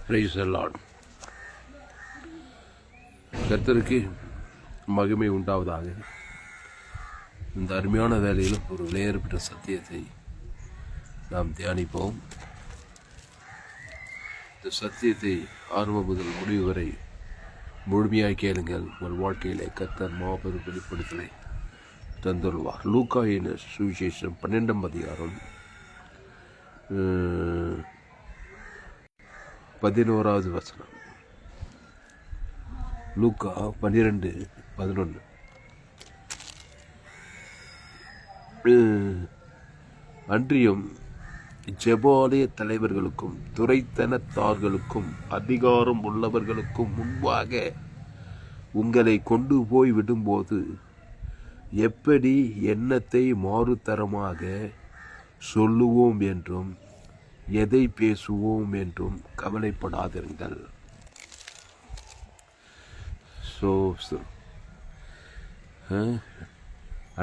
Praise the Lord. கர்த்தருக்கு மகிமை உண்டாவதாக. இந்த அருமையான வேலையிலும் ஒரு விலையேறப்பட்ட சத்தியத்தை நாம் தியானிப்போம். இந்த சத்தியத்தை ஆரம்பம் முதல் முடிவு வரை முழுமையாக கேளுங்கள். உங்கள் வாழ்க்கையிலே கர்த்தர் மாபெரும் வெளிப்படுத்தலை தந்துள்ளார். லூக்காயின் சுவிசேஷம் 12ஆம் அதிகாரம் 11வது வசனம். லூக்கா 12:11. அன்றியும் ஜெபாலய தலைவர்களுக்கும் துரைத்தனத்தார்களுக்கும் அதிகாரம் உள்ளவர்களுக்கும் முன்பாக உங்களை கொண்டு போய் விடும்போது எப்படி எண்ணத்தை மாறுதரமாக சொல்லுவோம் என்றும் எதை பேசுவோம் என்றும் கவலைப்படாதிருங்கள்.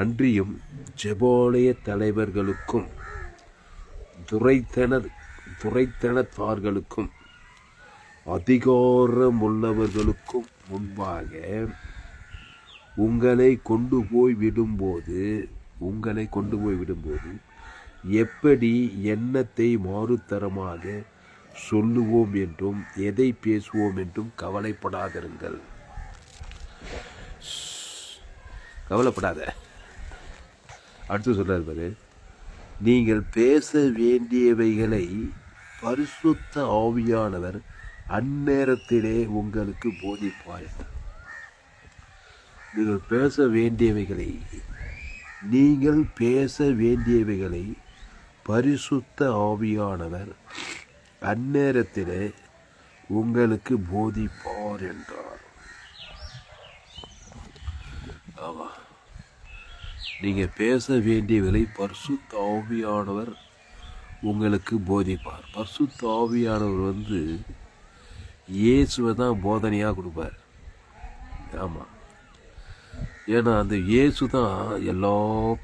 அன்றியும் ஜெபாலய தலைவர்களுக்கும் துரைத்தனத்தார்களுக்கும் அதிகாரம் உள்ளவர்களுக்கும் முன்பாக உங்களை கொண்டு போய் விடும்போது எப்படி எண்ணத்தை மாறுதரமாக சொல்லுவோம் என்றும் எதை பேசுவோம் என்றும் கவலைப்படாதிருங்கள். கவலைப்படாத. அடுத்து சொல்றாரு பாரு, நீங்கள் பேச வேண்டியவைகளை பரிசுத்த ஆவியானவர் அந்நேரத்திலே உங்களுக்கு போதிப்பார். நீங்கள் பேச வேண்டியவைகளை பரிசுத்த ஆவியானவர் அந்நேரத்திலே உங்களுக்கு போதிப்பார் என்றார். ஆமா, நீங்க பேச வேண்டியவைகளை பரிசுத்த ஆவியானவர் உங்களுக்கு போதிப்பார். பரிசுத்த ஆவியானவர் இயேசுவை தான் போதனையாக கொடுப்பார். ஆமாம், ஏன்னா அந்த இயேசு தான் எல்லா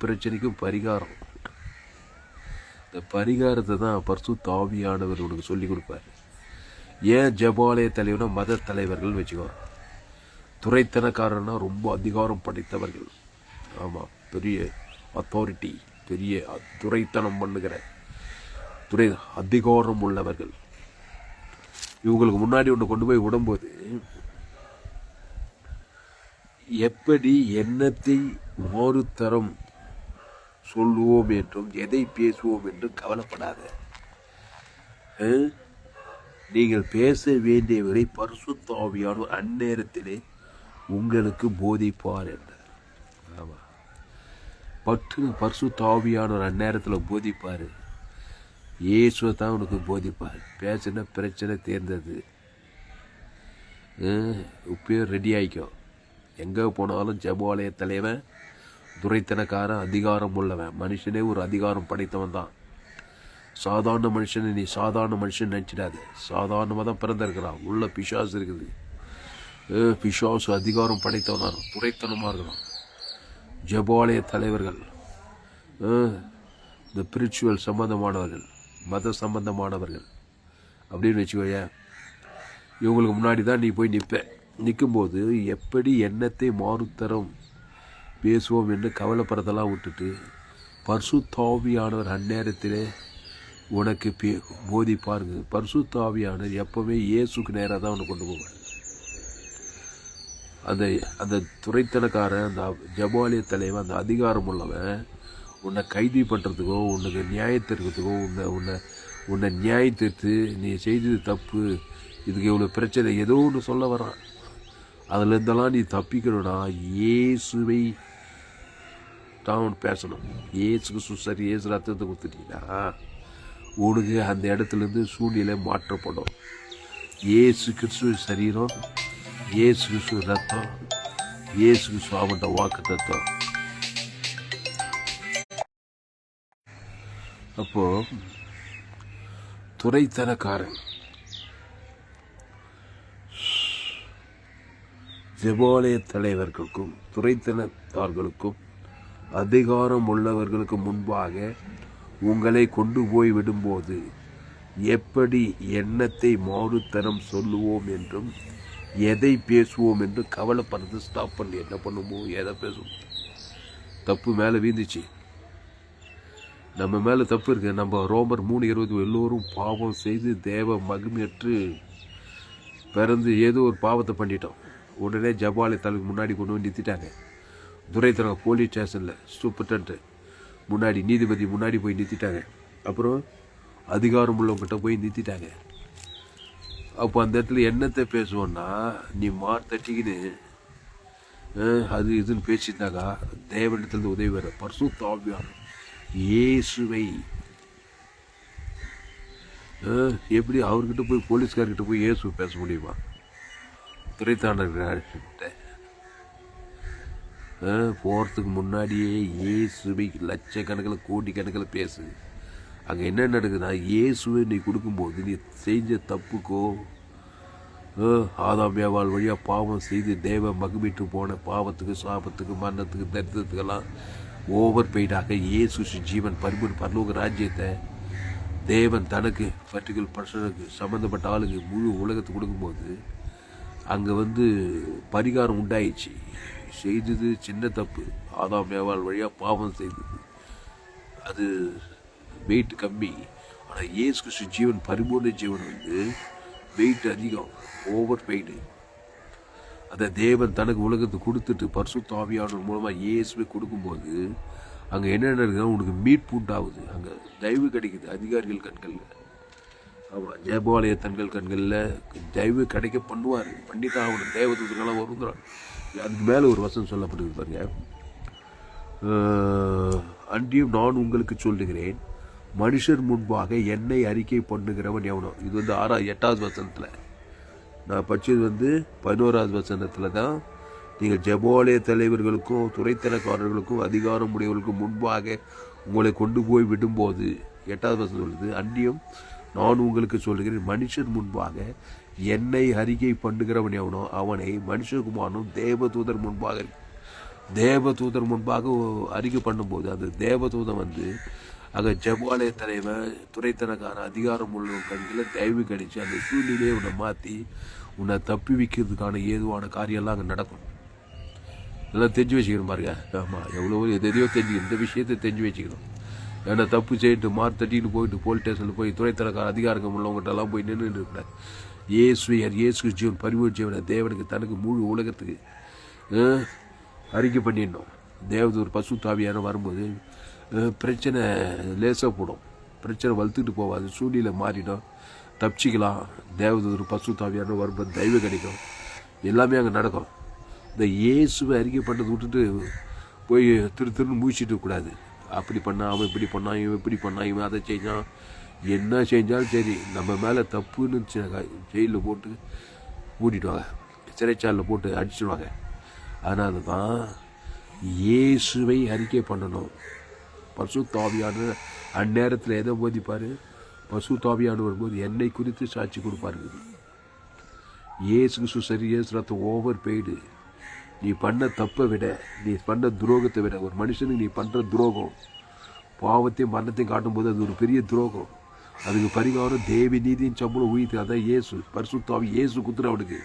பிரச்சனைக்கும் பரிகாரம். இந்த பரிகாரத்தை தான் பரிசுத்த ஆவியானவர் உனக்கு சொல்லி கொடுப்பார். ஏன் ஜெபாலய தலைவனா மத தலைவர்கள் வச்சுக்கோ, துரைத்தனக்காரன்னா ரொம்ப அதிகாரம் படைத்தவர்கள். ஆமாம், பெரிய அத்தாரிட்டி, பெரிய துரைத்தனம் பண்ணுகிற அதிகாரம் உள்ளவர்கள். இவங்களுக்கு முன்னாடி ஒன்று கொண்டு போய் விடும்போது எப்படி எண்ணத்தை மாறுதரம் சொல்லுவோம் என்றும் எதை பேசுவோம் என்றும் கவலைப்படாத. நீங்கள் பேச வேண்டியவரை பரிசுத்த ஆவியானவர் அந்நேரத்திலே உங்களுக்கு போதிப்பார் என்றார். ஆமாம், பரிசுத்த ஆவியானவர் அந்நேரத்தில் போதிப்பார். இயேசுவை தான் உனக்கு போதிப்பார். பேசின பிரச்சனை தேர்ந்தது. இப்பயே ரெடி ஆகிக்கும். எங்கே போனாலும் ஜெபாலய தலைவன் துரைத்தனக்காரன், அதிகாரம் உள்ளவன். மனுஷனே ஒரு அதிகாரம் படைத்தவன் தான். சாதாரண மனுஷனை நீ சாதாரண மனுஷன் நினச்சிடாது. சாதாரணமாக தான் பிறந்திருக்கிறான். உள்ள பிசாசு இருக்குது. பிசாசு அதிகாரம் படைத்தவனாக இருக்கும், துரைத்தனமாக இருக்கிறான். ஜெபாலய தலைவர்கள் இந்த ஸ்பிரிச்சுவல் சம்பந்தமானவர்கள், மத சம்பந்தமானவர்கள் அப்படின்னு வச்சுக்கோய. இவங்களுக்கு முன்னாடி தான் நீ போய் நிற்கும்போது எப்படி எண்ணத்தை மாறுதரம் பேசுவோம் என்று கவலைப்படுறதெல்லாம் விட்டுட்டு பரிசுத்த ஆவியானவர் அந்நேரத்திலே உனக்கு போதிப்பாருங்க. பரிசுத்த ஆவியானவர் எப்போவுமே இயேசுக்கு நேராக தான் உனக்கு கொண்டு போவார். அந்த துரைத்தனக்காரன், அந்த ஜெபாலய தலைவன், அந்த அதிகாரம் உள்ளவன் உன்னை கைது பண்ணுறதுக்கோ, உனக்கு நியாயத்திற்கிறதுக்கோ, உன்னை நியாயத்திற்கு நீ செய்தது தப்பு, இதுக்கு இவ்வளோ பிரச்சனை ஏதோ ஒன்று சொல்ல வரான். அதுலேருந்தெல்லாம் நீ தப்பிக்கணும்னா இயேசுவை தான் பேசணும். இயேசுக்கு சுசரி, இயேசு ரத்தத்தை கொடுத்துட்டீங்கன்னா உனக்கு அந்த இடத்துலேருந்து சூழ்நிலை மாற்றப்படும். இயேசு கிறிஸ்துவ சரீரம், இயேசு கிறிஸ்துவ ரத்தம், இயேசு கிறிஸ்துவ அவன்கிட்ட வாக்கு தத்துவம். அப்போ துரைத்தனக்காரன் ஜெபாலய தலைவர்களுக்கும் துரைத்தனத்தார்களுக்கும் அதிகாரம் உள்ளவர்களுக்கு முன்பாக உங்களை கொண்டு போய் விடும்போது எப்படி எண்ணத்தை மாறுத்தரம் சொல்லுவோம் என்றும் எதை பேசுவோம் என்று கவலைப்படுறது ஸ்டாப் பண்ணி என்ன பண்ணுமோ எதை பேசுவோம். தப்பு மேலே வீந்துச்சு, நம்ம மேலே தப்பு இருக்கு. நம்ம ரோமர் 3:20 எல்லோரும் பாவம் செய்து தேவ மகிமையற்று பிறந்து ஏதோ ஒரு பாவத்தை பண்ணிட்டோம். உடனே ஜபாலயத்தாளுக்கு முன்னாடி கொண்டு வந்து நிறுத்திட்டாங்க. துரைத்தரங்க போலீஸ் ஸ்டேஷனில் சூப்பர்டென்ட் முன்னாடி, நீதிபதி முன்னாடி போய் நிறுத்திட்டாங்க. அப்புறம் அதிகாரம் உள்ளவங்கிட்ட போய் நிறுத்திட்டாங்க. அப்போ அந்த இடத்துல என்னத்தை பேசுவோன்னா, நீ தட்டிக்கின்னு அது இதுன்னு பேசியிருந்தாக்கா தேவனிடத்துலேருந்து உதவி வர பரிசுத்த ஆவியானவர் இயேசுவை எப்படி அவர்கிட்ட போய் போலீஸ்கார்கிட்ட போய் இயேசு பேச முடியுமா? துரைத்தாண்டர்கிட்ட போகிறதுக்கு முன்னாடியே இயேசுவை லட்சக்கணக்கில் கோடிக்கணக்கில் பேசு. அங்கே என்ன நடக்குதுன்னா, இயேசுவை நீ கொடுக்கும்போது நீ செஞ்ச தப்புக்கோ ஆதாம் ஏவாள் வழியாக பாவம் செய்து தேவ மகிமிட்டு போன பாவத்துக்கு சாபத்துக்கு மரணத்துக்கு தரித்திரத்துக்கெல்லாம் ஓவர் பெய்டாக இயேசு ஜீவன் பரலோக ராஜ்யத்தை தேவன் தனக்கு பர்டிகுலர் பர்சனுக்கு சம்மந்தப்பட்ட ஆளுக்கு முழு உலகத்துக்கு கொடுக்கும்போது அங்கே பரிகாரம் உண்டாயிடுச்சு. செய்தது சின்ன தப்பு, ஆதாம் ஏவாள் வழியாக பாவம் செய்தது, அது வெயிட் கம்மி. ஆனால் இயேசு கிறிஸ்து ஜீவன் பரிபூர்ண ஜீவன் வெயிட் அதிகம், ஓவர் வெயிட். அதை தேவன் தனக்கு உலகத்துக்கு கொடுத்துட்டு பரிசுத்த ஆவியானவர் மூலமாக இயேசுவை கொடுக்கும்போது அங்கே என்ன நடக்குதுன்னா, உனக்கு மீட்பு உண்டாகுது. அங்கே தயவு கிடைக்குது அதிகாரிகள் கண்களில். ஆமாம், ஜெபாலய கண்களில் தயவு கிடைக்க பண்ணித்தான் ஆகணும். தேவதூதர்களெல்லாம் வருங்கிறான். அதுக்கு மேலே ஒரு வசனம் சொல்லப்படுது பாருங்க. அன்றியும் நான் உங்களுக்கு சொல்லுகிறேன், மனுஷர் முன்பாக என்னை அறிக்கை பண்ணுகிறவன் எவனோ. இது 8வது வசனத்தில் நான் படித்தது 11வது வசனத்தில் தான். நீங்கள் ஜெபாலய தலைவர்களுக்கும் துறைத்தனக்காரர்களுக்கும் அதிகாரம் உடையவர்களுக்கும் முன்பாக உங்களை கொண்டு போய் விடும்போது 8வது வசனம் சொல்லுது, அன்றியும் நான் உங்களுக்கு சொல்லுகிறேன், மனுஷர் முன்பாக என்னை அறிக்கை பண்ணுகிறவன் எவனோ அவனை மனுஷகுமாரனும் தேவதூதர் முன்பாக அறிக்கை பண்ணும்போது அந்த தேவதூதன் அங்கே ஜெபாலய தலைவன் துறைத்தனக்கான அதிகாரம் உள்ள கண்களில் தயவு கிடைச்சி அந்த சூழ்நிலையை உன்னை மாற்றி உன்னை தப்பி வைக்கிறதுக்கான ஏதுவான காரியம்லாம் அங்கே நடக்கும். இதெல்லாம் தெரிஞ்சு வச்சுக்கணும் பாருங்க. ஆமாம், எவ்வளோ எதையோ தெரிஞ்சுக்கணும், இந்த விஷயத்தை தெரிஞ்சு வச்சுக்கணும். ஏன்னா தப்பு செய்யிட்டு தட்டின்னு போயிட்டு போலீஸ் ஸ்டேஷனில் போய் துறைத்தனக்கார அதிகாரங்கள் உள்ளவங்ககிட்டலாம் போய் நின்று இருக்கக்கூடாது. இயேசு ஜீவன் பரிபூர்ண ஜீவனை தேவனுக்கு தனக்கு முழு உலகத்துக்கு அறிக்கை பண்ணிடணும். தேவதூர் பரிசுத்த ஆவியானவர் வரும்போது பிரச்சனை லேசாக போடும், பிரச்சனை வளர்த்துக்கிட்டு போகாது, சூழ்நிலை மாறிடும், தப்பிச்சிக்கலாம். தேவதூர் பரிசுத்த ஆவியானவர் வரும்போது தயவு கிடைக்கும், எல்லாமே அங்கே நடக்கும். இந்த இயேசுவை அறிக்கை பண்ணதை விட்டுட்டு போய் திருன்னு மூழ்கிட்டு கூடாது. அப்படி பண்ணான், அவன் இப்படி பண்ணான், இவன் இப்படி பண்ணான், இவன் அதை செஞ்சான், என்ன செஞ்சாலும் சரி நம்ம மேலே தப்புன்னு ஜெயிலில் போட்டு மூடிடுவாங்க, சிறைச்சாலில் போட்டு அடிச்சிடுவாங்க. அதனால தான் இயேசுவை அறிக்கை பண்ணணும். பரிசுத்த ஆவியானவர் அந்நேரத்தில் எதை போதிப்பார்? பரிசுத்த ஆவியானவர் வரும்போது என்னை குறித்து சாட்சி கொடுப்பாரு. இயேசு கிறிஸ்து சரி, இயேசு ரத்தம் ஓவர் பெய்டு. நீ பண்ண தப்பை விட, நீ பண்ண துரோகத்தை விட, ஒரு மனுஷனுக்கு நீ பண்ணுற துரோகம் பாவத்தையும் மரணத்தையும் காட்டும்போது அது ஒரு பெரிய துரோகம். அதுக்கு பரிகாரம் தேவி நீதியின் சம்பளம் உயிர்த்து. அதான் இயேசு பரிசுத்த ஆவி இயேசு குத்துறவனுக்கு,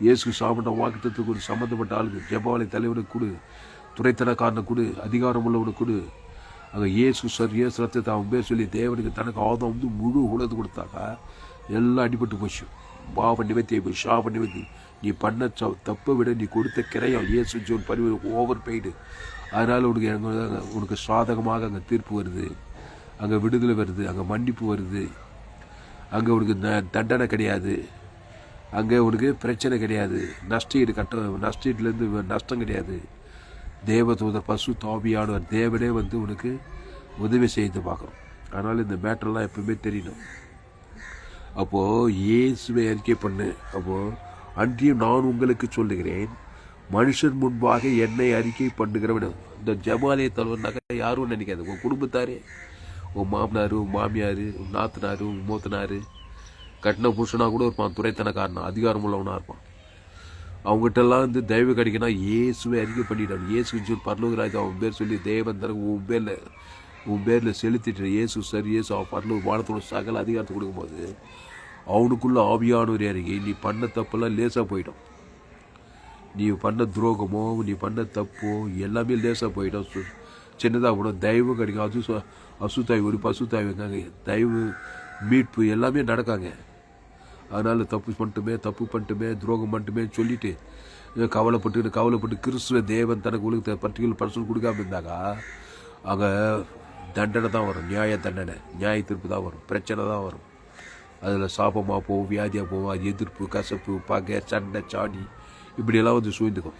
இயேசு சாப்பிட்ட வாக்குத்தத்துக்கு ஒரு சம்மந்தப்பட்ட ஆளுக்கு, ஜெபாலய தலைவனுக்கு கொடு, துறைத்தனக்காரனை கொடு, அதிகாரம் உள்ளவனுக்கு கொடு. அங்கே இயேசு சார் இயேசு ரத்தத்தை அவன் பேர் சொல்லி தேவனுக்கு தனக்கு ஆதம் முழு உலகத்து கொடுத்தாக்கா எல்லாம் அடிபட்டு போச்சு. பாவ நிவர்த்தி போய் சாப நிவர்த்தி. நீ பண்ண தப்பை விட நீ கொடுத்த கிரையம் இயேசு ஜோன் பரிவு ஓவர் பெய்டு. அதனால் உனக்கு சாதகமாக அங்கே தீர்ப்பு வருது, அங்கே விடுதலை வருது, அங்கே மன்னிப்பு வருது, அங்கே உனக்கு தண்டனை கிடையாது, அங்கே உனக்கு பிரச்சனை கிடையாது, நஷ்டீட்லேருந்து நஷ்டம் கிடையாது. தேவதூதர் பரிசுத்த ஆவியானவர் தேவனே உனக்கு உதவி செய்து பார்க்குறோம். அதனால் இந்த மேட்டர்லாம் எப்பவுமே தெரியணும். அப்போது இயேசுவை அறிக்கை பண்ணு. அப்போது அன்றியும் நான் உங்களுக்கு சொல்லுகிறேன், மனுஷன் முன்பாக என்னை அறிக்கை பண்ணுகிறவன். இந்த ஜெபாலய தலைவர்னாக்கா யாரும் நினைக்காது, உன் குடும்பத்தாரே, உன் மாமனார், உன் மாமியார், உன் நாத்தனார், உன் மூத்தனார், கட்டின புருஷனாக கூட இருப்பான், துறைத்தனக்காரனா அதிகாரம் உள்ளவனாக இருப்பான். அவங்ககிட்டலாம் தயவு கிடைக்கணும். இயேசுவை அறிக்கை பண்ணிட்டான். இயேசு பரலோகராஜ் அவன் பேர் சொல்லி தேவன் தனக்கு உன் பேரில் உன் பேரில் செலுத்திட்டு இயேசு சரி இயேசு அவன் பரல வானத்தோட சகல அதிகாரத்தை கொடுக்கும்போது அவனுக்குள்ள ஆவியானவர் இறங்கி நீ பண்ண தப்பெல்லாம் லேசாக போயிடும். நீ பண்ண துரோகமோ நீ பண்ண தப்போ எல்லாமே லேசாக போயிடும். சின்னதாக கூட தயவு கிடைக்கும். அசுத்தாய் ஒரு பசுத்தாய் வைக்காங்க, தயவு மீட்பு எல்லாமே நடக்காங்க. அதனால் தப்பு பண்ணிட்டுமே துரோகம் பண்ணிட்டுமே சொல்லிட்டு கவலைப்பட்டு கிறிஸ்துவ தேவன் தனக்கு உலகத்தை பர்டிகுலர் பர்சன் கொடுக்காம இருந்தாக்கா அங்கே தண்டனை தான் வரும். நியாய தண்டனை, நியாய தீர்ப்பு தான் வரும், பிரச்சனை தான் வரும். அதில் சாபமாக போகும், வியாதியாக போகும், எதிர்ப்பு, கசப்பு, பகை, சண்டை, சாடி இப்படியெல்லாம் வந்து சூழ்ந்துக்கும்.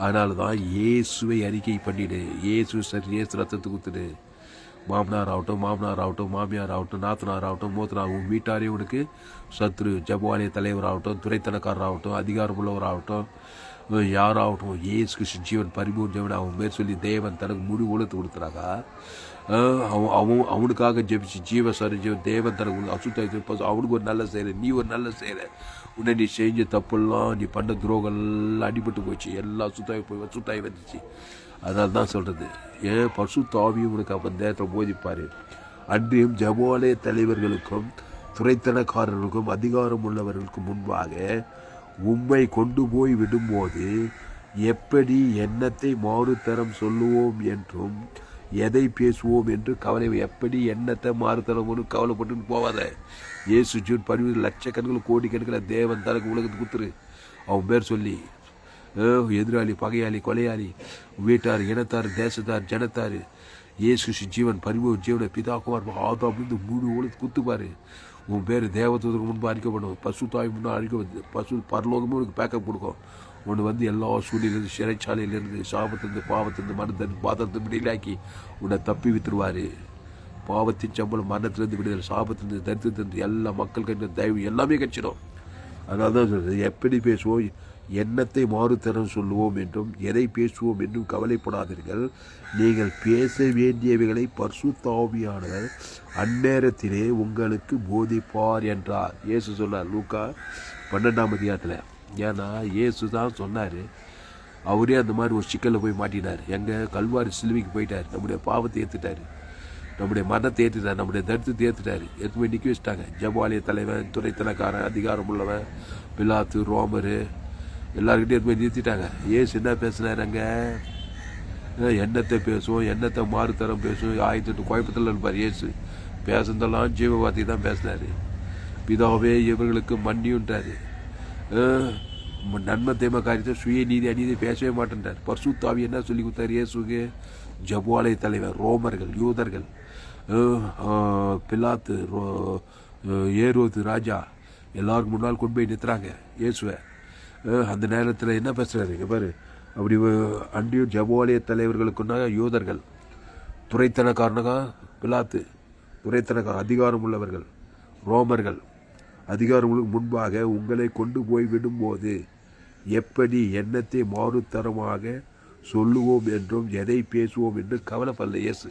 அதனால தான் இயேசுவை அறிக்கை பண்ணிடு. இயேசு சரி இயேசு ரத்தத்தை குத்துடு. மாமனார் ஆகட்டும் மாமியார் ஆகட்டும் நாத்தனார் ஆகட்டும் மூத்தனார் உன் வீட்டாரே உனக்கு சத்ரு. ஜபவாலய தலைவர் ஆகட்டும், துறைத்தனக்காரர் ஆகட்டும், அதிகாரம் உள்ளவர் ஆகட்டும், யாராகட்டும், இயேசு கிறிஸ்து ஜீவன் பரிபூர்ண ஜீவன் அவன் பேர் சொல்லி தேவன் தனக்கு முழு உலகத்து கொடுத்துறாங்க. அவனுக்காக ஜெபிச்சு ஜீவன் தேவன் தனக்கு அசுத்தாய் அவனுக்கு ஒரு நல்ல செய்கிற, நீ ஒரு நல்ல செய்கிற. உன்னை நீ செஞ்ச தப்பெல்லாம் நீ பண்ண துரோகம்லாம் அடிபட்டு போச்சு, எல்லாம் சுத்தாய் வந்துச்சு. அதனால தான் சொல்கிறது, ஏன் பரிசுத்த ஆவியும் உனக்கு அப்போ நேரத்தில் போதிப்பார். அன்றியும் ஜெபவாலய தலைவர்களுக்கும் துறைத்தனக்காரர்களுக்கும் அதிகாரம் உள்ளவர்களுக்கும் முன்பாக உம்மை கொண்டு போய் விடும்போது எப்படி எண்ணத்தை மாறுதரம் சொல்லுவோம் என்றும் எதை பேசுவோம் என்று கவலை. எப்படி எண்ணத்தை மாறுதரம்னு கவலைப்பட்டுன்னு போவாத. இயேசு ஜூன் 10 லட்சக்கணக்கில் கோடிக்கணக்கில் தேவன் தனக்கு உலகத்துக்கு கொடுத்துரு. அவன் பேர் சொல்லி எதிராளி, பகையாளி, கொலையாளி, வீட்டார், இனத்தார், தேசத்தார், ஜனத்தார், இயேசு ஜீவன் பரிபூர்ண ஜீவனை பிதாக்குமார் ஆதாமிருந்து முழு உலகத்து குத்துப்பாரு. உன் பேர் தேவதூதருக்கு முன்பு அறிக்கப்படும், பசு தாய் முன்னே அறிக்கப்படுது. பசு பரலோகமும் உனக்கு பேக்கப் கொடுக்கும். ஒன்று வந்து எல்லா சூழ்நிலையிலிருந்து, சிறைச்சாலையிலேருந்து, சாபத்திலிருந்து, பாவத்திலிருந்து, மரணத்திலிருந்து, பாதத்திலிருந்து விடுதலாக்கி உன்னை தப்பி வித்துருவார். பாவத்தின் சம்பளம் மரணத்திலிருந்து விடுதலை, சாபத்திலிருந்து, தரித்திலிருந்து எல்லா மக்கள் கண்ட தயவு எல்லாமே கட்சிடும். அதனால தான் சொல்கிறது, எப்படி பேசுவோம், எண்ணத்தை மாறுதரம் சொல்லுவோம் என்றும் எதை பேசுவோம் என்றும் கவலைப்படாதீர்கள். நீங்கள் பேச வேண்டியவைகளை பரிசுத்த ஆவியானவர் அந்நேரத்திலே உங்களுக்கு போதிப்பார் என்றார். இயேசு சொன்னார் லூக்கா 12ஆம் அதிகாரத்தில். ஏன்னா இயேசு தான் சொன்னார். அவரே அந்த மாதிரி ஒரு சிக்கலில் போய் மாட்டினார். எங்கள் கல்வாரி சிலுவைக்கு போயிட்டார். நம்முடைய பாவத்தை ஏற்றுட்டார், நம்முடைய மரணத்தை ஏற்றுட்டார், நம்முடைய தரித்திரத்தை ஏற்றுட்டார். எதுவுமே நிற்க வச்சுட்டாங்க. ஜெபவாலய தலைவன், துறைத்தனக்காரன், அதிகாரம் உள்ளவன், பிலாத்து, ரோமரு எல்லாருக்கிட்டையும் எதுவுமே நிறுத்திட்டாங்க. ஏசு என்ன பேசுனார்? அங்கே எண்ணத்தை பேசுவோம், எண்ணத்தை மாறுதரம் பேசுவோம், 1008 குழப்பத்தில் இருப்பார். இயேசு பேசுனதெல்லாம் ஜீவ வார்த்தை தான் பேசினார். பிதாவே இவர்களுக்கு மன்னியுன்றார். நன்மை தேம காரியத்தை சுய நீதி அநீதி பேசவே மாட்டேன்றார். பரிசுத்த ஆவி என்ன சொல்லி கொடுத்தார் இயேசுக்கு? ஜெபவாலய தலைவர், ரோமர்கள், யூதர்கள், பிலாத்து, ஏரோது ராஜா எல்லாருக்கும் முன்னால் கொண்டு போய் நிறுத்துறாங்க இயேசுவை. அந்த நேரத்தில் என்ன பேசுகிறாரு பாரு. அப்படி அன்றியும் ஜெபவாலய தலைவர்களுக்குன்னா யூதர்கள், துறைத்தனக்காரனாக பிலாத்து, துறைத்தனக்கார அதிகாரம் உள்ளவர்கள், ரோமர்கள், அதிகாரங்களுக்கு முன்பாக உங்களை கொண்டு போய் விடும்போது எப்படி எண்ணத்தை மாறுதரமாக சொல்லுவோம் என்றும் எதை பேசுவோம் என்று கவலைப்படல இயேசு.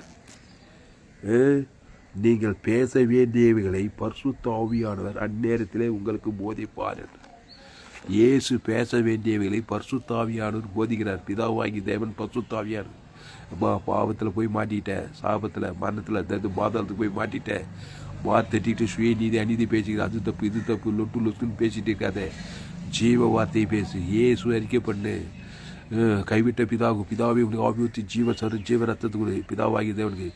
நீங்கள் பேச வேண்டியவைகளை பரிசுத்த ஆவியானவர் அந்நேரத்திலே உங்களுக்கு போதிப்பார் என்று. இயேசு பேச வேண்டியவைகளை பரிசுத்த ஆவியானவர் போதிக்கிறார். பிதாவாகி தேவன் பரிசுத்த ஆவியானவர். பாவத்தில் போய் மாட்டிட்டேன், சாபத்தில், மரணத்தில், பாதாளத்துக்கு போய் மாட்டிட்டேன், வார்த்தைட்டு சுய நீதி அநீதி பேசிக்கிற, அது தப்பு இது தப்பு லொட்டுன்னு பேசிட்டு இருக்காத. ஜீவ வார்த்தையை பேசு. இயேசு அறிக்கை பண்ணு. கைவிட்ட பிதாவே உனக்கு ஆவி ஊற்றி ஜீவ ரத்தத்துக்கு பிதாவாகி தேவனுக்கு,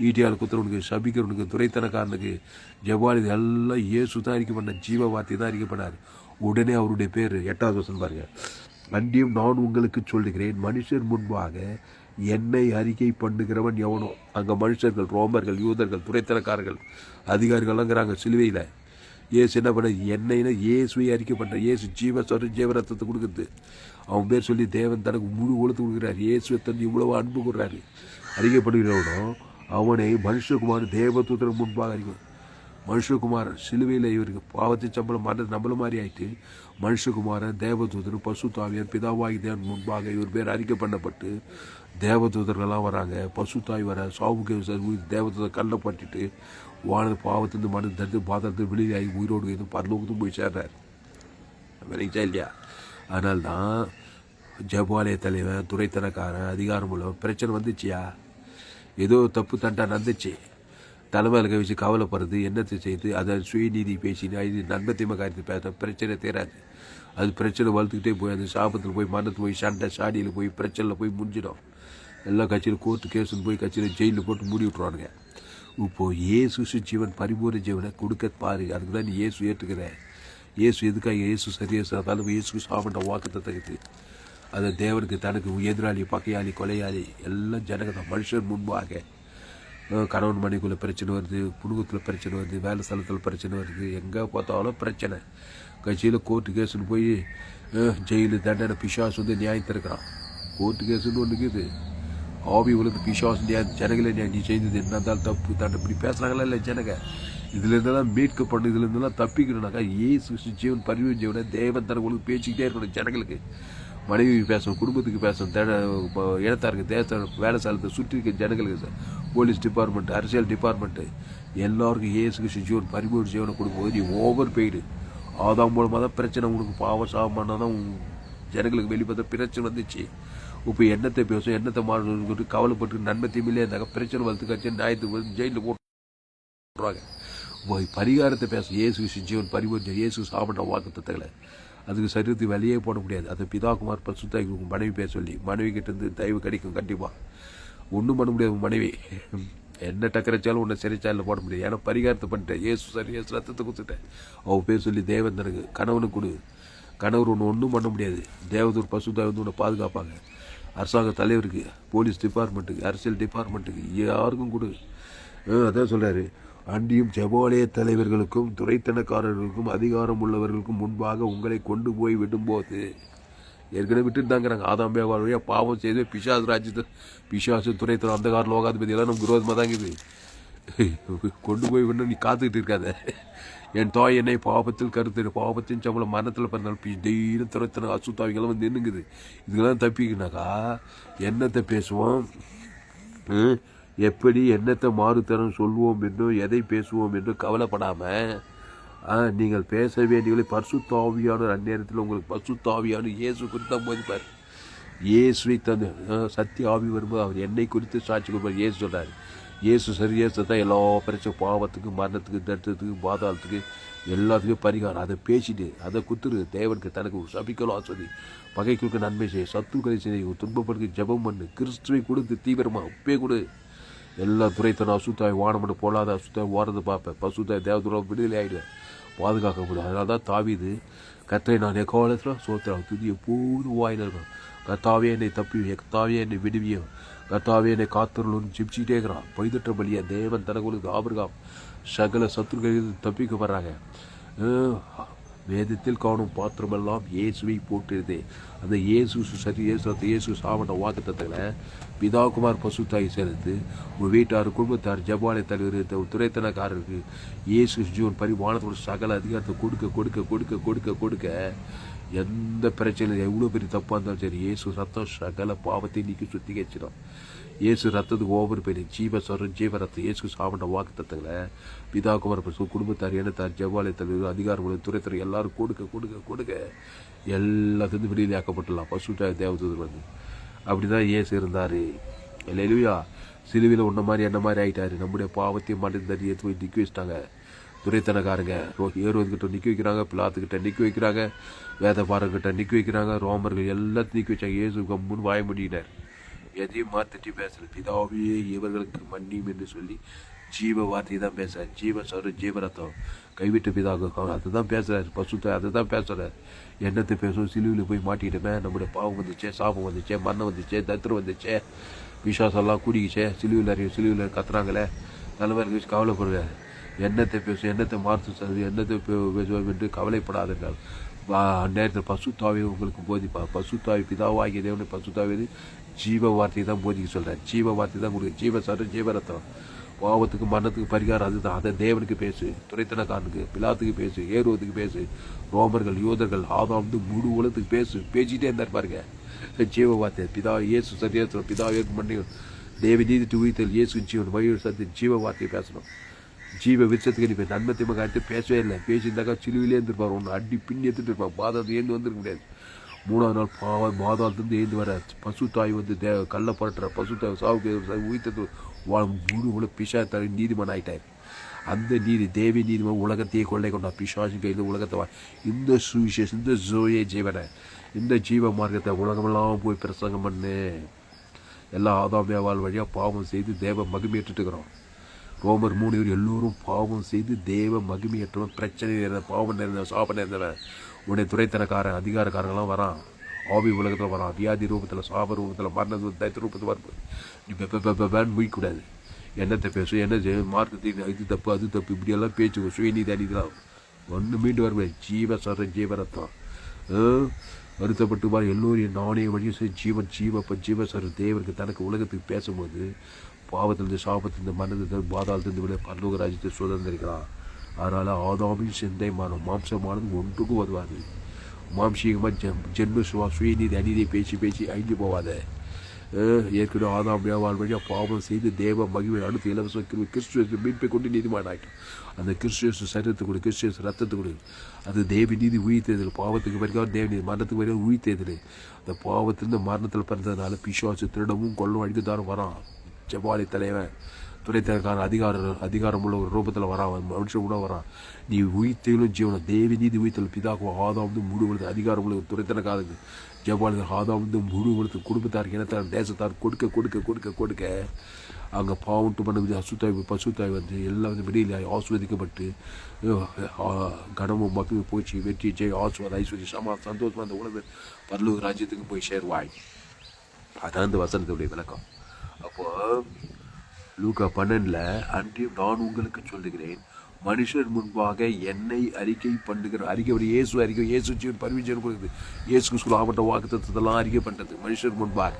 ஈட்டியால் குத்துறவனுக்கு, சபிக்கிறவனுக்கு, துறைத்தனக்காரனுக்கு, ஜெபவாலி எல்லாம் இயேசு தான் அறிக்கை பண்ண. ஜீவ வார்த்தை தான் அறிக்கை பண்ணார். உடனே அவருடைய பேர் 8வது வசனம் பாருங்க. அன்றியும் நான் உங்களுக்கு சொல்லுகிறேன், மனுஷர் முன்பாக என்னை அறிக்கை பண்ணுகிறவன் எவனோ. அங்கே மனுஷர்கள், ரோமர்கள், யூதர்கள், துறைத்தனக்காரர்கள், அதிகாரிகள்லாங்கிறாங்க சிலுவையில். இயேசு என்ன பண்ண? என்னைன்னா இயேசுவை அறிக்கை பண்ணுற. இயேசு ஜீவரத்தத்தை கொடுக்குறது. அவன் பேர் சொல்லி தேவன் தனக்கு முழு உலகத்தை கொடுக்குறாரு. இயேசுவை தன் இவ்வளவு அன்பு கொடுறாரு. அறிக்கை பண்ணுகிறவனோ அவனை மனுஷகுமார் தேவதூதன் முன்பாக அறிக்கை. மனுஷகுமாரன் சிலுவையில் இவருக்கு பாவத்தின் சம்பளம் நம்மள மாதிரி ஆயிட்டு மனுஷகுமாரன் தேவதூதர் பரிசுத்த ஆவியார் பிதாவாகி தேவன் முன்பாக இவர் பேர் அறிக்கை பண்ணப்பட்டு தேவதூதர்கள்லாம் வராங்க. பரிசுத்தாய் வர சாவுக்கு தேவதூதர் கல்லப்பட்டுட்டு வானது பாவத்திலிருந்து மனது தடுத்து பாத்திரத்து வெளியாகி உயிரோடு எதுவும் பரலோகத்தும் போய் சேர்றார். விளைச்சா இல்லையா? அதனால்தான் ஜெபவாலய தலைவன், துறைத்தனக்காரன், அதிகாரம் உள்ளவன் பிரச்சனை வந்துச்சியா? ஏதோ தப்பு தண்டா நடந்துச்சு, தலைமையில் கவிச்சு கவலைப்படுறது, என்னத்தை செய்து அதை சுயநீதி பேசினா இது நன்மத்தியமாக காரியத்தை பேச பிரச்சனை தேராது. அது பிரச்சனை வளர்த்துக்கிட்டே போய் அந்த சாபத்தில் போய் மரணத்தில் போய் சண்டை சாடியில் போய் பிரச்சனையில் போய் முடிஞ்சிடும். எல்லா கட்சியில் கோர்ட்டு கேஸுன்னு போய் கட்சியில் ஜெயிலில் போட்டு மூடி விட்ருவானுங்க. இப்போது இயேசு ஜீவன் பரிபூர்ண ஜீவனை கொடுக்க பாரு. அதுக்கு தான் நீ இயேசு ஏற்றுக்கிறேன். இயேசு எதுக்காக இயேசு சரியாக இருந்தாலும் இயேசு சாப்பிட்ட வாக்குத்தை தகுது. அதை தேவனுக்கு தனக்கு எதிராளி பகையாளி கொலையாளி எல்லாம் ஜனகத்தை மனுஷன் முன்பாக கணவன் மனைக்குள்ளே பிரச்சனை வருது, குடும்பத்தில் பிரச்சனை வருது, வேலை ஸ்தலத்தில் பிரச்சனை வருது, எங்கே பார்த்தாலும் பிரச்சனை. கட்சியில் கோர்ட்டு கேஸுன்னு போய் ஜெயிலு தண்டனை பிசாசு வந்து நியாயம் திறக்கிறான். கோர்ட்டு கேஸுன்னு ஒன்று இருக்குது. ஆவி உலகத்து பிசாசு நியாயம் ஜனங்களே நீ செய்தது என்ன இருந்தாலும் தப்பு தண்டனை இப்படி பேசுகிறாங்களா இல்லை ஜனங்க. இதுலேருந்தெல்லாம் மீட்கப்படணும், இதுலேருந்தெல்லாம் தப்பிக்கணும்னாக்கா இயேசு ஜீவன் பரிவு ஜீவனை தேவன் தனக்கு பேசிக்கிட்டே இருக்கணும். ஜனங்களுக்கு மனைவி பேசணும், குடும்பத்துக்கு பேசணும், இடத்தாருக்கு தேச வேலை ஸ்தலத்தை சுற்றி இருக்க ஜனங்களுக்கு, போலீஸ் டிபார்ட்மெண்ட்டு, அரசியல் டிபார்ட்மெண்ட்டு எல்லாருக்கும் இயேசு ஜீவன் பரிபூர்ண ஜீவனை கொடுக்கும்போது நீ ஓவர் பெய்டு. ஆதாம் மூலமாக தான் பிரச்சனை உனக்கு பாவம் சாபமானால் தான் ஜனங்களுக்கு வெளிப்பட்ட பிரச்சனை வந்துச்சு. இப்போ எண்ணத்தை பேசும் எண்ணத்தை மாறணும்னு கவலைப்பட்டு நன்மத்தையுமே இருந்தாங்க. பிரச்சனை வளர்த்து கட்சி நியாயத்துக்கு ஜெயிலில் போட்டுருவாங்க. பரிகாரத்தை பேச இயேசு ஜீவன் பரிபூர்ண இயேசு சாப்பிட்ட வாக்குத்தத்தங்களை அதுக்கு சரீரத்தை வெளியே போட முடியாது. அதை பிதாகுமார் பசுத்தாய்க்கு மனைவி பேச சொல்லி மனைவி கிட்டேருந்து தயவு கிடைக்கும். கண்டிப்பாக ஒன்றும் பண்ண முடியாது. மனைவி என்ன டக்கரைச்சாலும் உன்னை சிறைச்சாலில் போட முடியாது. ஏன்னா பரிகாரத்தை பண்ணிட்டேன். இயேசு சரி இயேசு ரத்தத்தை கொடுத்துட்டேன். அவள் பேர் சொல்லி தேவன் தனக்கு கணவனுக்கு கொடு. கணவர் ஒன்றும் பண்ண முடியாது. தேவதூர் பசுத்தாய் வந்து உன்னை பாதுகாப்பாங்க. அரசாங்க தலைவருக்கு, போலீஸ் டிபார்ட்மெண்ட்டுக்கு, அரசியல் டிபார்ட்மெண்ட்டுக்கு யாருக்கும் கொடு. அதான் சொல்கிறாரு, அன்றியும் ஜெபாலய தலைவர்களுக்கும் துரைத்தனக்காரர்களுக்கும் அதிகாரம் உள்ளவர்களுக்கும் முன்பாக உங்களை கொண்டு போய் விடும்போது ஏற்கனவே விட்டுட்டு தாங்கிறாங்க. ஆதாம் வழியாக பாவம் செய்து பிசாசு ராஜ்யத்தை பிசாசு துரைத்தனம் அந்த கார லோகாதிபதி எல்லாம் நமக்கு விரோதமாக தாங்குது. கொண்டு போய் விடணும். நீ காத்துக்கிட்டு இருக்காத. என் தாய் என்னை பாவத்தில் கருத்து பாவத்தின் சம்பளம் மரணத்தில் பிறந்தாலும் டெய்லியும் துரைத்தனம் அசுத்தாவிகளும் வந்து நின்றுங்குது. இதுக்கெல்லாம் தப்பிக்குனாக்கா என்னத்தை பேசுவோம், எப்படி என்னத்தை மாறுத்தரம் சொல்வோம் என்றும் எதை பேசுவோம் என்றும் கவலைப்படாமல் நீங்கள் பேச வேண்டியவர்களை பரிசுத்தாவியான அந்நேரத்தில் உங்களுக்கு பரிசுத்தாவியான இயேசு குறித்து தான் போதிப்பார். இயேசுவை தந்து சத்திய ஆவி வரும்போது அவர் என்னை குறித்து சாட்சி கொடுப்பார். இயேசு சொல்கிறார். இயேசு சரி இயேசு தான் எல்லா பிரச்சனை பாவத்துக்கு மரணத்துக்கு தட்டுறதுக்கு பாதாளத்துக்கு எல்லாத்துக்கும் பரிகாரம். அதை பேசிட்டு அதை குத்துரு. தேவனுக்கு தனக்கு சபிக்கலும் ஆஸ்வதி, பகைகளுக்கு நன்மை செய்ய, சத்துக்களை செய்ய, துன்பப்படுக்கு ஜெபம் பண்ணு, கிறிஸ்துவை கொடுத்து தீவிரமாக உப்பே கொடு. எல்லா துரைத்தனம் அசுத்தாய் வானமட்டு போலாத அசுத்தாய் ஓரது பார்ப்பேன். பசுத்தாய் தேவதூரம் விடுதலை ஆகிடுவேன், பாதுகாக்க முடியும். அதனால தான் தாவீது கர்த்தரை நான் எக்காலத்தில் சோத்திரம் துதி எப்போதும் வாயில் இருக்கணும். கர்த்தாவே என்னை தப்பி, கர்த்தாவே என்னை விடுவியும், கர்த்தாவே என்னை காத்தருள்னு ஜிப்சிக்கிட்டே இருக்கிறான். பொய்தற்ற பலியா தேவன் தனக்கு ஆபிரகாம் சகல சத்துருக்கள் தப்பிக்க வர்றாங்க. வேதத்தில் காணும் பாத்திரமெல்லாம் இயேசுவை போட்டிருது. அந்த இயேசு சரி இயேசு சாமட்ட வாக்குத்தங்களை பிதாகுமார் பசுத்தாய் சேர்த்து உங்கள் வீட்டார் குடும்பத்தார் ஜபாலய தலைவர் துரைத்தனக்காரருக்கு இயேசு ஜீவன் பரிமாணத்தோட சகல அதிகாரத்தை கொடுக்க கொடுக்க கொடுக்க கொடுக்க கொடுக்க எந்த பிரச்சனையும் எவ்வளோ பெரிய தப்பாக இருந்தாலும் சரி இயேசு ரத்தம் சகல பாவத்தை நீக்கி சுத்திகரிச்சிடும். இயேசு ரத்தத்துக்கு ஒவ்வொரு பேர் ஜீவஸ்வரம் ஜீவரத்தம் இயேசு சாப்பிட்ட வாக்கு தத்தங்களை பிதாகுமார் குடும்பத்தார் இனத்தார் ஜபாலய தலைவர் அதிகாரம் துறைத்தர் எல்லாரும் கொடுக்க கொடுக்க கொடுக்க எல்லாத்துலேருந்து விடுதலையாக்கப்பட்டுலாம். பசுத்தாய் தேவதூதர் வந்து அப்படி தான் இயேசு இருந்தார். இல்லையா சிலுவையில் உன்ன மாதிரி என்ன மாதிரி ஆகிட்டாரு. நம்முடைய பாவத்தையும் மாட்டு தண்ணி எடுத்து போய் நிற்க வச்சுட்டாங்க. துரைத்தனக்காரங்க ஏறுவதுக்கிட்ட நிற்க வைக்கிறாங்க, பிளாத்துக்கிட்ட நிற்க வைக்கிறாங்க, வேதபாரங்கிட்ட நிற்க வைக்கிறாங்க, ரோமர்கள் எல்லாத்தையும் நிற்க வச்சாங்க. இயேசு கம்முன்னு வாய முடியினார். எதையும் மாற்றி பேசுகிற பிதாவே இவர்களுக்கு மன்னியும் என்று சொல்லி ஜீவ வார்த்தையை தான் பேசுகிறார். ஜீவஸ்வரம் ஜீவரத்தம் கைவிட்டு பிதாவுக்கு அதுதான் பேசுகிறார். பசுத்தை அதை தான் பேசுகிறார். என்னத்தை பேசுவோம், சிலுவையில் போய் மாட்டிக்கிட்டோமே, நம்முடைய பாவம் வந்துச்சே, சாபம் வந்துச்சே, மரணம் வந்துச்சே, தத்திரம் வந்துச்சே, விசுவாசம்லாம் கூடிக்கிச்சே, சிலுவையில் கத்துறாங்களே, தலைவர் வச்சு கவலைப்படுங்க. என்னத்தை பேசும், என்னத்தை மாற்று, என்னத்தை பேசுவோம் என்று கவலைப்படாதுங்கள். அந்நேரத்தில் பசுத்தாவை உங்களுக்கு போதிப்பா. பசுத்தாவி பிதாவாகிய தேவனை பசுத்தாவி ஜீவ வார்த்தையை தான் போதிக்க சொல்கிறேன். ஜீவ வார்த்தை தான் கொடுக்க. ஜீவஸ்வரம் ஜீவரத்தம் பாவத்துக்கு மரணத்துக்கு பரிகாரம் அதுதான். அதை தேவனுக்கு பேசு, துரைத்தனக்காரனுக்கு பிலாத்துக்கு பேசு, ஏறுவதுக்கு பேசு, ரோமர்கள் யோதர்கள் ஆதாம் முழு உலகத்துக்கு பேசிகிட்டே இருந்தார் பாருங்க. ஜீவ வார்த்தை பிதா இயேசு சரியாக பிதா ஏற்பு பண்ணி தேவி நீதி துவித்தல் இயேசு ஜீவன் வழி சத்து ஜீவ வார்த்தையை பேசணும். ஜீவ விருட்சத்துக்கு நீ நன்மத்தியமாக அடுத்து பேசவே இல்லை. பேசியிருந்தாக்கா சிலுவிலே இருந்துருப்பார். ஒன்று அடி பின்னி எடுத்துகிட்டு இருப்பான். பாதத்தை ஏந்து வந்துருக்க முடியாது. மூணாவது நாள் பாதாளத்திலிருந்து எழுந்து வர பசுத்தாய் வந்து கல்லை புரட்டுற பசுத்தாய் சாவுக்கு உயிர்த்தது முழு பிசா நீதிமன்றம் ஆகிட்டார். அந்த தேவி நீதிமன்றம் உலகத்தையே கொள்ளை கொண்டா. பிசாசின் கையில் உலகத்தை இந்த சுவிசேஷம், இந்த ஜோயே ஜீவனை, இந்த ஜீவ மார்க்கத்தை உலகமெல்லாம் போய் பிரசங்கம் பண்ணு. எல்லா ஆதாமியாவால் வழியாக பாவம் செய்து தேவ மகிமையேற்றுட்டு இருக்கிறோம். ரோமர் 3 எல்லோரும் பாவம் செய்து தேவ மகிமையற்றவன், பிரச்சனை நிறைந்த, பாவம் நிறைந்த, சாபம் நிறைந்தவன், உன்னை துறைத்தனக்காரன், அதிகாரக்காரங்களாம் வரான். ஆவி உலகத்தில் வரான். வியாதி ரூபத்தில், சாப ரூபத்தில், மரண தைத்த ரூபத்தில் வரும்போது நீ பெப்பேன்னு முடிக்கூடாது. என்னத்தை பேசும், என்ன மார்க்கத்தில் இது தப்பு அது தப்பு இப்படியெல்லாம் பேச்சு சுயநீதி அணிதான் ஒன்று மீண்டு வருவேன். ஜீவரத்தான் வருத்தப்பட்டு பாரு எல்லோரையும் நானே வழியும் ஜீவசர தேவருக்கு தனக்கு உலகத்துக்கு பேசும்போது பாவத்திலிருந்து, சாபத்திலிருந்து, மரணத்திலிருந்து, பாதாளத்திலிருந்து விட பரலோக ராஜ்யத்தை சுதந்திரிக்கிறான். அதனால் ஆதாமின் சிந்தைமான மாம்சமானது ஒன்றுக்கும் உதவாது. மாம்சீகமாக ஜென்ம சுயநீதி அநீதியை பேசி அழிஞ்சு போவாத. ஏற்கனவே ஆதாம் ஏவாள் வழியாக பாவம் செய்து தேவ மகிமை அடுத்து இலவச கிறிஸ்துவ மீட்பை கொண்டு நீதிமான் ஆகிட்டோம். அந்த கிறிஸ்துவ சரீரத்தை கொடு, கிறிஸ்துவ ரத்தத்தை கொடு. அது தேவ நீதி உயிர்த்ததில், பாவத்துக்கு பிறகு தேவ நீதி, மரணத்துக்கு பிறகு உயிர்த்ததில். அந்த பாவத்திலிருந்து மரணத்தில் பிறந்ததுனால பிசாசு திருடவும் கொள்ளும் அழித்துதாரும் வரான். ஜபாலி தலைவன் துறைத்தனக்கான அதிகாரம் உள்ள ஒரு ரூபத்தில் வரான். மனுஷன் கூட வரான். நீ உயிர்த்தலும் ஜீவனம் தேவி நீதி உயிர்த்தல் பிதாக்கும் ஆதாம் முழுவதும் அதிகாரம் உள்ள துறைத்தனக்காரங்க ஜபாலி ஆதாம் முழுவதும் குடும்பத்தாருக்கு இனத்தார் தேசத்தார் கொடுக்க அங்கே பாவம்ட்டு பண்ண அசுத்தாய் பசுத்தாய் வந்து எல்லாம் வந்து வெளியில் ஆஸ்வதிக்கப்பட்டு கனமும் மக்களும் போச்சு. வெற்றி ஜெய் ஆசுவாத ஐஸ்வர்ய சந்தோஷமாக அந்த உலக பரலோக ராஜ்யத்துக்கு போய் சேருவாய். அதான் அந்த வசனத்துடைய விளக்கம். அப்போ லூக்கா 12 அன்றையும் நான் உங்களுக்கு சொல்லுகிறேன், மனுஷர் முன்பாக என்னை அறிக்கை இயேசு ஜீவன் பரிவிஜன் கொடுக்குது. இயேசுக்கு சொல்லாமட்ட வாக்குத்தத்தெல்லாம் அறிக்கை பண்ணுறது மனுஷர் முன்பாக.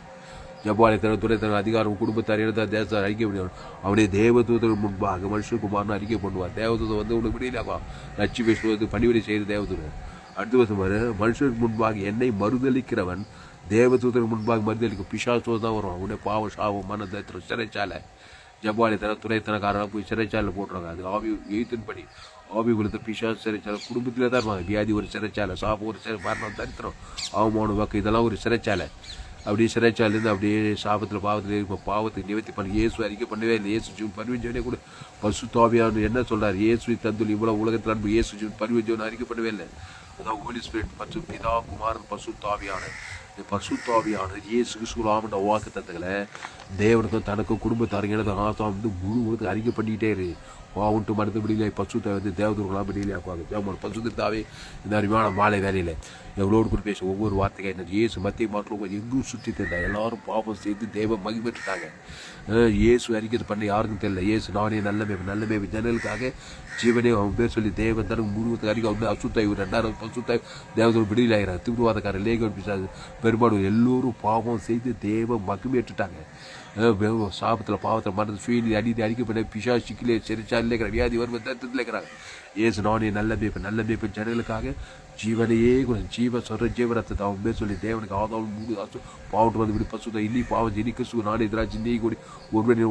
ஜபாலை துறைத்தன அதிகாரம் குடும்பத்தார் இடத்தார் தேசத்தார் அறிக்கை பண்ணிடுவார். அவனே தேவதூதர்கள் முன்பாக மனுஷகுமார்னு அறிக்கை பண்ணுவார். தேவதூதம் வந்து உனக்கு விடையிலாகும் நச்சு பேசுவது பணிவிடை செய்து தேவதூதன். அடுத்த வருஷம் மனுஷருக்கு முன்பாக என்னை மறுதளிக்கிறவன் தேவதூதர்கள் முன்பாக மறுதளிக்கும். பிசாசோடு தான் வருவான். உடனே பாவம் சாவம் மன தத்திரம் சிறைச்சாலை ஜபாலி துறைத்தனக்காரன் போய் சிறைச்சாலை போட்டுறாங்க. அது ஆவி எழுத்தின்படி ஆவி கொடுத்த பிசாசு சிறைச்சாலை குடும்பத்திலே தான் இருப்பாங்க. வியாதி ஒரு சிறைச்சாலை, சாபம் ஒரு மரணம், தரித்திரம், அவமான வாக்கு இதெல்லாம் ஒரு சிறைச்சாலை. அப்படியே சிறைச்சாலேருந்து அப்படியே சாபத்தில் பாவத்தில் இப்போ பாவத்துக்கு நிவர்த்தி பண்ணி இயேசு அறிக்கை பண்ணவே இல்லை. இயேசு ஜீவன் பரிவஞ்சவனே கூட பசுத்தாவியான்னு என்ன சொல்கிறார்? இயேசு தந்துள் இவ்வளோ உலகத்தில் அன்பு இயேசு ஜீவன் பரிவஞ்சவன் அறிக்கை பண்ணவே இல்லை. அதான் ஹோலி ஸ்பிரிட் பசு பிதா குமாரன் பசுத்தாவியான இந்த பசுத்தாவியான இயேசு கிறிஸ்துவாமன்ற வாக்கு தத்துக்களை தேவனுக்கும் தனக்கும் குடும்பத்தாருங்க ஆசாம் வந்து முழு உலகத்துக்கு அறிக்கை பண்ணிக்கிட்டே இரு. பாவுன்ட்டு மனது விடியிலே பசுத்தை வந்து தேவதூர்களாக விடியிலே ஆக்குவாங்க. ஜாமன் பசுத்தாவே இந்த அறிவான மாலை வேலையில் எவ்வளோடு கூட பேச ஒவ்வொரு வார்த்தைக்கு என்ன இயேசு மத்திய மாற்றம் எங்கும் சுற்றி தெரிந்தாங்க. எல்லாரும் பாவம் செய்து தேவ மகிழ்ச்சிட்டாங்க. இயேசு அறிக்கை பண்ண யாருக்கும் தெரியல. இயேசு நானே நல்லமே ஜனங்களுக்காக ஜீவனே அவன் பேர் சொல்லி தேவன் தனக்கு முழுவதுக்கு அறிக்கை வந்து அசுத்தாய் 2000 பசுத்தாய் தேவதூர் விடுதலை ஆகிறாங்க. திருவாதக்காரர் லேகன் பிசாசு பெரும்பாலும் எல்லோரும் பாவம் செய்து தேவ மகிமையேற்றுட்டாங்க. சாபத்தில் பாவத்தில் மரணத்தை சுயநீதி அநீதி அறிக்கை பண்ண பிசாசு சிக்கிலே சிறைச்சாலையில் இருக்கிற வியாதி வரும் தத்துவத்தில் இருக்கிறாங்க. இயேசு நானே நல்ல மேய்ப்பன் ஜனங்களுக்காக ஜீவனையே ஜீவரத்தை அவன் பேர் சொல்லி தேவனுக்கு ஆதாவும் மூணு பாவட்டு வந்து விடு பசுதான் இல்லி பாவம் ஜெனி கிறிஸ்துவ நானே எதிராக நீ கூடி ஒருவன்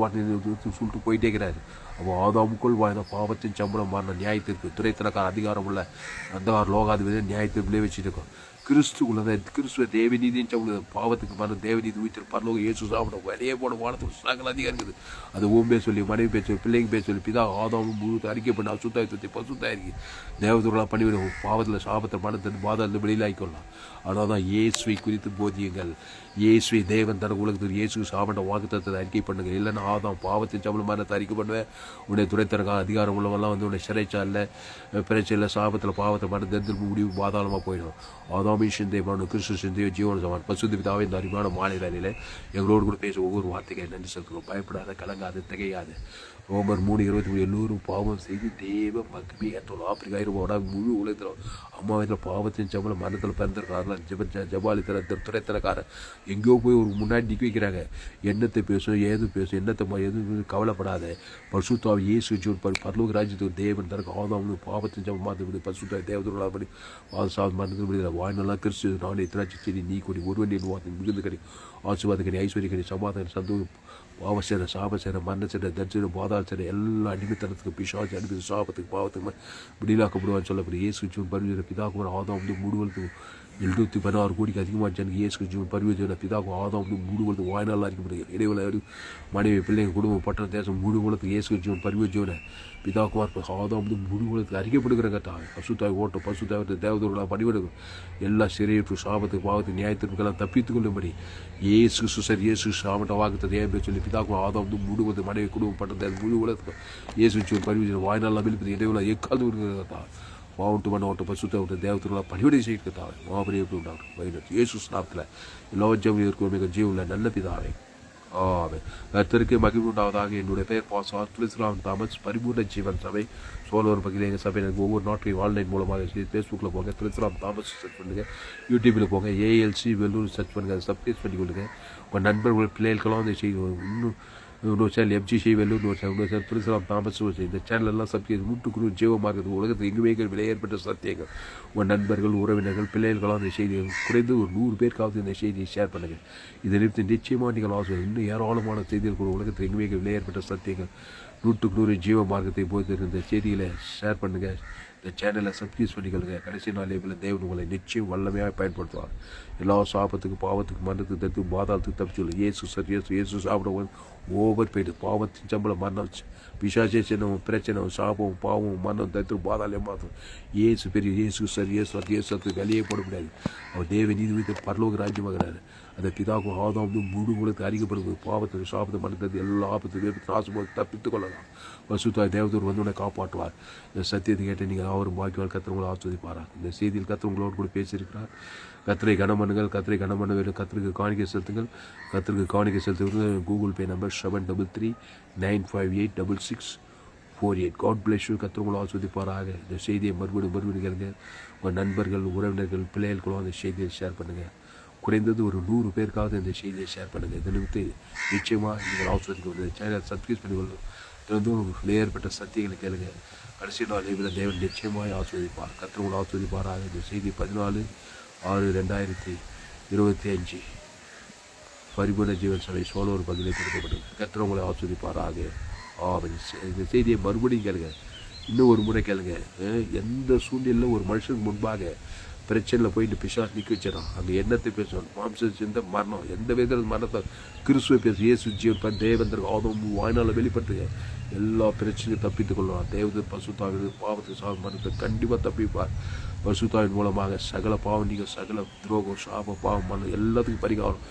சொல்லிட்டு போயிட்டே இருக்கிறாரு. அவன் ஆதாமுக்குள் வாழ்ந்த பாவத்தின் சம்பளம் மாறின நியாயத்திற்கு துறைத்தனக்கார அதிகாரம் உள்ள அந்த லோகாதிபதி நியாயத்தை விளைவிச்சிருக்கோம். கிறிஸ்துவ தேவநீதியின் சம்பளம் பாவத்துக்கு மன தேவநீதி உயிர்த்து பரலோக இயேசு சாப்பிட வரையே போன வானத்துக்கு சகல அதிகாரம் இருக்குது. அது ஓம் பேர் சொல்லி மனைவி பேர் சொல்லி பிள்ளைங்க பேர் சொல்லி பிதா ஆதாமும் முழு அறிக்கை பண்ண அசுத்தாயத்தை பசுத்தாயிருக்கு தேவதூர்களாக பண்ணிவிடும். பாவத்தில் சாபத்தை மனத்தை பாதத்தில் வெளியிலாக்கிக்கொள்ளலாம். ஆனால் தான் இயேசுவை குறித்து போதியுங்கள். இயேசுவை தேவன் தனக்கு உலகத்தில் இயேசு சாப்பிட்ட வாக்குத்தத்தை அறிக்கை பண்ணுங்கள். இல்லைன்னா ஆதாம் பாவத்தின் சம்பளம் மனத்தை அறிக்கை பண்ணுவேன். உன்னை துறைத்தனக்கான அதிகாரம் உள்ளவெல்லாம் வந்து உன்னை சிறைச்சாலில் பிரச்சனையில் சாபத்தில் பாவத்தை மனத்தில் முடிவு பாதாளமாக போயிடும். ஆதாமின் சிந்தைமான கிறிஸ்து சிந்தையோ ஜீவன சமான் பசுத்த பிதாவே இந்த அறிவான மாலை வேலையில் எங்களோடு கூட பேச ஒவ்வொரு வார்த்தைக்கு நன்றி செலுத்துகிறோம். பயப்படாத, கலங்காது, திகையாது. ரோமர் 3:23 எல்லோரும் பாவம் செய்து தேவ மகிமையற்றோம். ஆப்பிரிக்கா இருப்போட முழு உலகத்தில் அம்மாவத்தில் பாவத்தின் சம்பளம் மரணத்தில் பிறந்திருக்காங்க. ஜபாலி துறைத்தனக்காரன் எங்கேயோ போய் ஒரு முன்னாடி நிற்க வைக்கிறாங்க. என்னத்தை பேசும் ஏது பேசும் என்னத்தை எது கவலைப்படாத. பசுத்தாவை இயேசு பரலோக ராஜ்யத்துக்கு தேவன் தனக்கு ஆதாம் பாவத்தின் சம்பளம் மாற்றி பசுத்தாவை தேவதூர்களாக படி மரணத்தில் விடுதலை வாய்நெல்லாம் கிறிஸ்து நானே திராட்சை செடி நீ கொடி ஒருவன் வார்த்தை மிகுந்து கிடைக்கும். ஆசீர்வாத கனி ஐஸ்வர்ய கனி சமாதான சந்தோஷம் பாவசேர சாபசேர மரணசேர தரிசன பாதாளசேர எல்லா அடிமைத்தனத்துக்கு பிசாசு அடிமை சாபத்துக்கு பாவத்துக்கு விடிலாக்கப்படுவான்னு சொல்லப்படுது. இயேசு ஜீவன் பரிவர்த்தனை பிதாக்குமார் ஆதாம் வந்து மூடுவதுக்கு 716 கோடிக்கு அதிகமாக ஜனக்கு இயேசு ஜீவன் பரிவர்த்தனை பிதாக்கும் ஆதாம் வந்து மூடுவது வாய்நாள் அறிக்கப்படுகிறது. இடைவெளி மனைவி பிள்ளைங்க குடும்பம் பட்டண தேசம் மூடுவலத்துக்கு இயேசு ஜீவன் பரிவர்த்தனை பிதாக்குமார் ஆதாம் வந்து மூடுவலத்துக்கு அறிக்கப்படுகிறங்க. பசுத்தாய் ஓட்டம் பசுத்தாய் தேவதூர்களாக பணிவிடுங்க. எல்லா சிறையற்று சாபத்துக்கு பாவத்துக்கு நியாயத்திற்கெல்லாம் தப்பித்துக் கொள்ளும்படி இயேசு சுசர் இயேசு சாமட்ட வாக்குத்தை ஏன் சொல்லி பிதாக்கும் ஆதாம் வந்து மூடுவது மனைவி குடும்பம் பட்டண முழு உலகத்துக்கு இயேசு ஜீவன் பரிவர்த்தனை வாய்நாள் அபிலிப்பது இடைவெளி எக்காது இருக்கிறதா மாவட்டம் பண்ண ஓட்ட பசுத்த விட்டு தேவத்திற்கு பணிவிடை செய்கிறதாவே மாபெரிய உண்டாகும் வைரஸ் இயேசு நாமத்தில் எல்லா ஜெபம் இருக்கும் மிக ஜீவனில் நல்ல பிதாவே ஆமே. கர்த்தருக்கு மகிழ்வு உண்டாவதாக. என்னுடைய பெயர் பாஸ்டர் துளசிராம் தாமஸ், பரிபூர்ண ஜீவன் சபை சோழர் பகுதியில் எங்கள் சபை. எனக்கு ஒவ்வொரு நாட்டையும் ஆன்லைன் மூலமாக ஃபேஸ்புக்கில் போங்க, துளசிராம் தாமஸ் சர்ச் பண்ணுங்கள். யூடியூப்பில் போங்க, ஏஎல்சி வெள்ளூர் சர்ச் பண்ணுங்கள், சப்ஸ்கிரைப் பண்ணி கொள்ளுங்கள். உங்கள் நண்பர்கள் பிள்ளைகளுக்கெல்லாம் வந்து செய்யும். இன்னொரு சேனல் எஃப்ஜிசி வெள்ளூர், இன்னொரு சேனல் துளசிராம் தாமஸ். இந்த சேனலெல்லாம் சப்ஸ்கிரைப் நூற்றுக்குழு ஜீவமாக இருக்குது. உலகத்தில் எங்குமே விலை ஏற்பட்ட சத்தியங்கள் உங்கள் நண்பர்கள் உறவினர்கள் பிள்ளைகளுக்கெல்லாம் இந்த செய்தியை குறைந்து ஒரு 100 பேருக்காவது இந்த செய்தியை ஷேர் பண்ணுங்கள். இதை நிறுத்தி நிச்சயமாக நீங்கள் ஆசை இன்னும் ஏராளமான செய்திகள் கூட உலகத்தில் எங்குமே விலை ஏற்பட்ட சத்தியங்கள் 100 ஜீவ மார்க்கத்தை போய் இந்த செய்திகளை ஷேர் பண்ணுங்கள். இந்த சேனலை சப்ஸ்கிரைப் பண்ணிக்கொள்ளுங்க. கடைசி நாளில் தேவன் உங்களை நிச்சயம் வல்லமையாக பயன்படுத்துவார். எல்லா சாபத்துக்கு பாவத்துக்கு மரணத்துக்கு தடுத்து பாதாளத்துக்கு தப்பிச்சு இயேசு சார் இயேசு சாப்பிட ஓவர் போயிட்டு பாவத்தின் சம்பளம் மரணம் பிசாசேச்சனும் பிரச்சனை சாபம் பாவம் மரணம் தடுத்து பாதாளம் மாற்றும் இயேசு பெரிய இயேசு சார் இயேசு வெளியே போட முடியாது. அவர் தேவ நீதி வைத்து பரலோக ராஜ்யமாகிறார். அந்த பிதாக்கும் ஆதாம் முழு உலகத்தை அறிக்கப்படுவது பாவத்துக்கு சாபத்தை மரணத்தை எல்லா ஆபத்துக்கு நாசமாக தப்பித்துக் கொள்ளலாம். பசுத்தாய் தேவதூர் வந்து உன்னை காப்பாற்றுவார். இந்த சத்தியத்தை கேட்டு நீங்கள் அவரும் பாக்கியவாள் கத்திரவங்களை ஆஸ்வதிப்பாரா. இந்த செய்தியில் கத்திரவங்களோடு கூட பேசியிருக்கிறார். கத்திரை கனமனுங்கள், கத்திரை கனமனு வேணும், கத்திரிக்கு காணிக்கை செலுத்துங்கள். கத்திரிக்கு காணிக்கை செலுத்துவது Google Pay number 7339586648. God bless you. கத்திரவங்களை ஆஸ்வதிப்பாராக. இந்த செய்தியை மறுபடியும் கேளுங்க. உங்கள் நண்பர்கள் உறவினர்கள் பிள்ளைகளுக்குள்ள அந்த செய்தியை ஷேர் பண்ணுங்கள். குறைந்தது ஒரு 100 பேருக்காவது இந்த செய்தியை ஷேர் பண்ணுங்கள். இதை நிமித்து நிச்சயமாக நீங்கள் ஆஸ்வதிக்க சேனல் சப்ஸ்கிரைப் பண்ணிக்கொள்ளும். திறந்து ஏற்பட்ட சத்தியங்களை கேளுங்க. கடைசி நாள் இதில் தேவன் நிச்சயமாக ஆஸ்வதிப்பார். கத்திரவங்களை ஆஸ்வதிப்பாராக. இந்த செய்தி 14/6/2025 பரிபூர்ண ஜீவன் சபை சோழர் பகுதியில் கொடுக்கப்பட்டது. கத்திரவங்களை ஆஸ்வதிப்பாராக. இந்த செய்தியை மறுபடியும் கேளுங்க. இன்னும் ஒரு முறை கேளுங்க. எந்த சூழ்நிலையில் ஒரு மனுஷனுக்கு முன்பாக பிரச்சனையில் போயிட்டு பிசாசு நிற்க வச்சிடறான். அங்கே எண்ணத்தை பேசணும். மாம்ச சிந்த மரணம் எந்த விதத்தில் மரணத்தை கிறிஸ்துவை பேச இயேசு ஜீவன் தேவந்தருக்கு ஆதம் வாய்நாள வெளிப்பட்டுங்க. எல்லா பிரச்சனையும் தப்பித்துக் கொள்ளலாம். தேவதை பசுத்தாவின் பாவத்துக்கு சாகும் மரணத்தை கண்டிப்பாக தப்பிப்பார். பசுத்தாவின் மூலமாக சகல பாவம் நீங்கள் சகல துரோகம் சாப பாவம் மரணம் எல்லாத்துக்கும் பரிகாரம்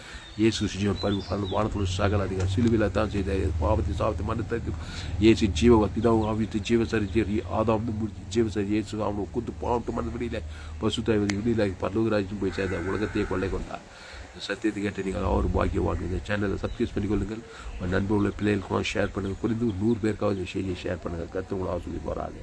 இயேசு ஜீவன் வானத்தோடு சகல அதிகாரம் சிலுவையில் தான் செய்த பாவத்தை சாபத்தை மரணத்தை இயேசு ஜீவ பிதாவும் ஆவித்து ஜீவசரி ஆதாம் ஜீவசரி இயேசு அவனை கூத்து பாவட்டு மரண வெளியில் பசுத்தாய் வெளியில் பரலோகராஜ்யம் போய் சேர்ந்த உலகத்தையே கொள்ளை கொண்டார். சத்தியத்தை கேட்டு நீங்கள் அவரும் பாக்கியவான். இந்த சேனலை சப்ஸ்கிரைப் பண்ணிக்கொள்ளுங்கள். உங்கள் நண்பர்களை பிள்ளைகளுக்கும் ஷேர் பண்ணுங்கள். புரிந்து 100 பேருக்காவது இந்த செய்தியை ஷேர் பண்ணுங்கள். கருத்து உங்களை சொல்லி போகிறாங்க.